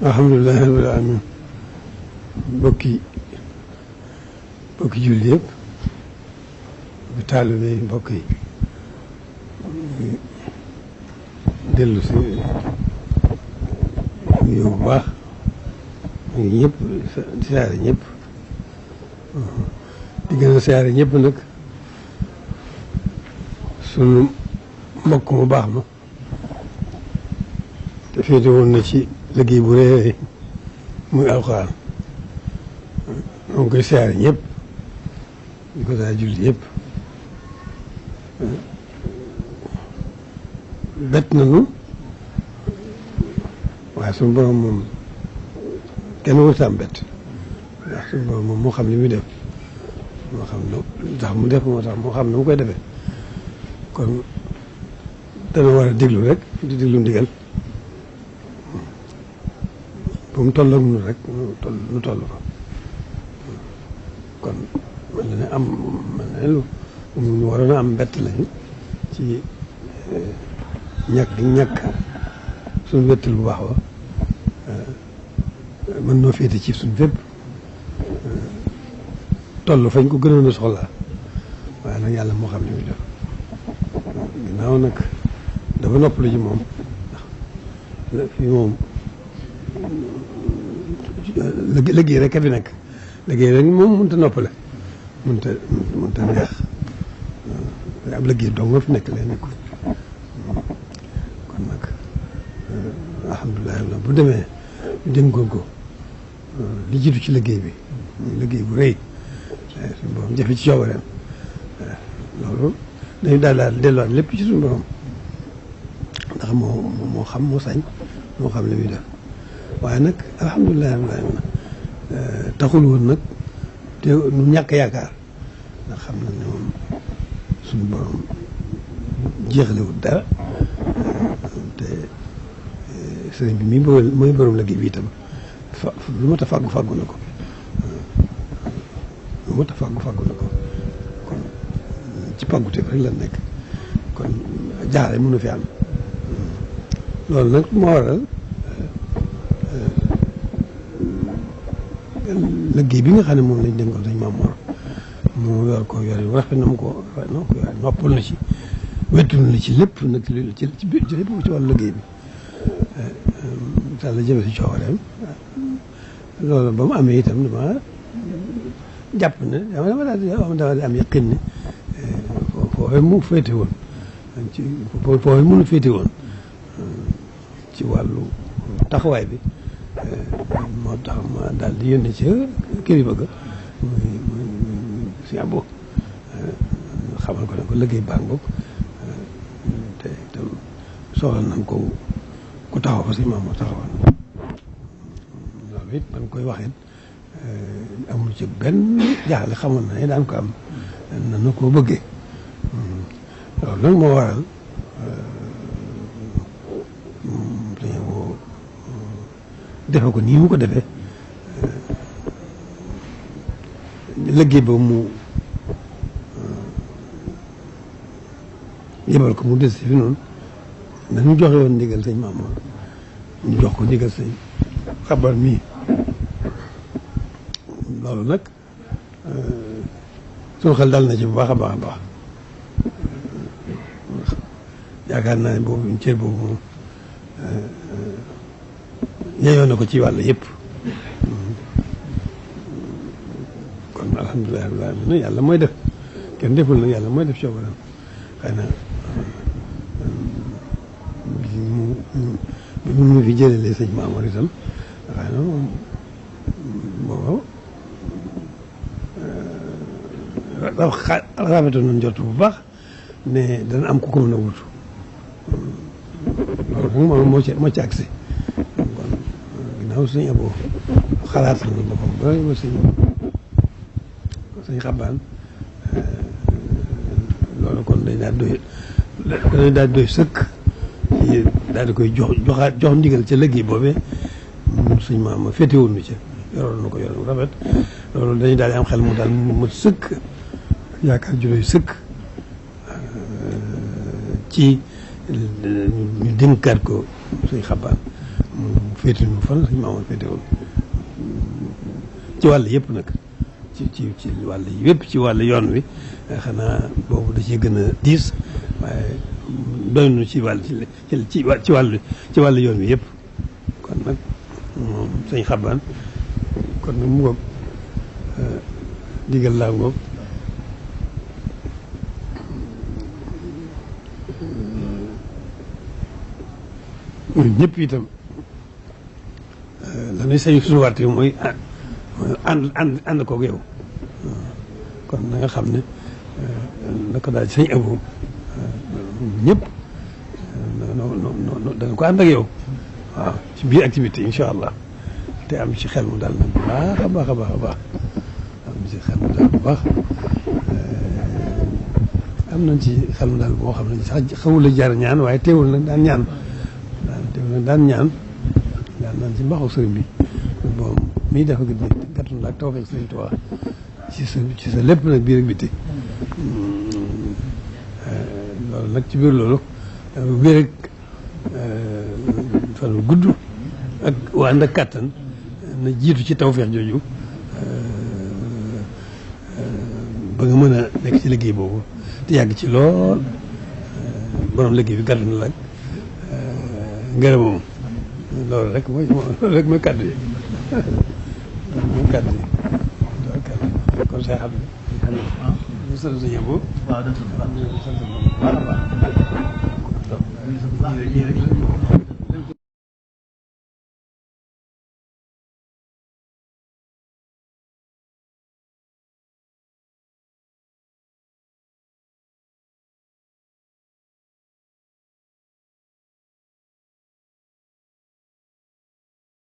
alhamdulilah rabbil alamin bokki jullit yëpp bokki taalibe yi mbokk yi dellu si yow bu baax ñu ngi ñëpp di siyaare ñëpp di gën a siyaare ñëpp nag sunu mbokk mu baax ma te féete woon na ci liggéey bu rëy muy alxuraan moo ngi koy siyaare ñëpp di ko saa julli yëpp bett nañu waaye suñu borom moom kenn warut am bett ndax suñu borom moom moo xam li muy def moo xam lu tax mu def moo tax moo xam na mu koy defee kon dana war a déglu rek di déglu ndigal bu mu toll ak ñun rek nu toll ko kon mën na ne mën na ne lu ñu waroon a am mbett lañu ci ñàkk suñu wettal bu baax wa mën noo féete ci suñu fépp toll fañ ko gënoon a soxlaa waaye nag yàlla moo xam li muy def ginnaaw nag dafa noppalu ji moom ndax fii moom liggéey rek a fi nekk liggéey rek moom mënut a noppale mënut a neex ab liggéey dong nga fi nekk lay nekkul kon nag alhamdulilah bu demee ñu dénkoon ko li jiitu ci liggéey bi liggéey bu rëy suñu borom jafe ci coobareem loolu dañu daal delluwaat lépp ci suñu borom ndax moo xam moo sañ moo xam li muy def waaye nag alhamdulilah taxul woon nag te nu ñàkk yaakaar ndax xam na ne moom suñu borom jeexlewul dara te sëriñ bi mii mooy borom liggéey bi itam lu mat a fàggu na ko lu mat a fàggu na ko kon ci pàggute rek la nekk kon jaare mënu fi am loolu nag moo waral liggéey bi nga xam ne moom lañ dénkoon sëñ Maam Mor mu yor ko yor yu rafet na mu ko noppal na ci wettul na ci lépp nag ci lépp ci wàllu liggéey bi sàlla jëme si coowareem loolu ba mu amee itam dama jàpp ne dama daal di am yaqin ne foofee mu féete woon foofee mënu féete woon ci wàllu taxawaay bi moo tax ma daal di yónnee ci kilifa ga muy si abo xamal ko ne ko liggéey baa ngoog te itam soxla nañ ko ku taxaw fa si maam moo taxawoon loolu it man koy waxee amul ci benn jaaxle xamoon na ne daan ko am na nu ko bëggee loolu nag moo waral defe ko nii mu ko defee liggéey ba mu yebal ko mu des fi noonu dañu joxe woon ndigal sëñ Mamour ñu jox ko ndigal sëñ xabar mii loolu nag suñu xel dal na ci bu baax a baax a baax yaakaar naa ne boobu cër boobu moom yeyoo na ko ci wàll yëpp kon alhamdulilah rabbil alamin yàlla mooy def kenn deful nag yàlla mooy def coobaram xëy na bi mu fi jëlelee sëñ Mamour itam xëy na moom booba rafetoon nañ jot bu baax ne dana am ku ko mën a wutu loolu nag moo ci agsi kon ginnaaw sëñ Abo xalaatal na boppam ba ma sëñ xabaan loolu kon dañ daal doy sëkk ci daal di koy jox ndigal ca liggéey boobee suñ maam ma féetewoon nu ca yoroon na ko yoroon rafet loolu dañuy daal di am xel mu daal mu sëkk yaakaar juróoy sëkk ci ñu dénkaat ko suñ xabaan féete nu fan suñu maamoon féete woon ci wàll yëpp nag ci wàll yëpp ci wàll yoon wi xanaa boobu da ciy gën a diis waaye doy nu ci wàll ci wàll yoon wi yëpp kon nag moom sëñ Xabaan kon nag mu ngoog digal laa ngoog ñun ñëpp itam la ñuy sañ suñu warte mooy ànd koog yow kon na nga xam ne na ko daal ci sëñ Abo ñëpp dana ko ànd ak yow waaw ci biir activité incha allah te am ci xel mu daal nag bu baax a baax a baax a baax am ci xel mu daal bu baax am nañ ci xel mu daal boo xam ne sax xawul a jar ñaan waaye teewul nag daan ñaan daan ñaan naan ci mbaxu sëriñ bi moom mii dafa gàttu ak tawfeex sëriñ Tuubaa ci sa lépp nag biir ak biti loolu nag ci biir loolu biir ak fan bu gudd ak waa ànd ak kàttan na jiitu ci tawfeex jooju ba nga mën a nekk ci liggéey boobu te yàgg ci lool borom liggéey bi gàttu na la ngërëmam loolu rek mooy kàddu yi mooy kàddu yi kon say xam ne sant nañu boobu waaw sant nañu baax a baax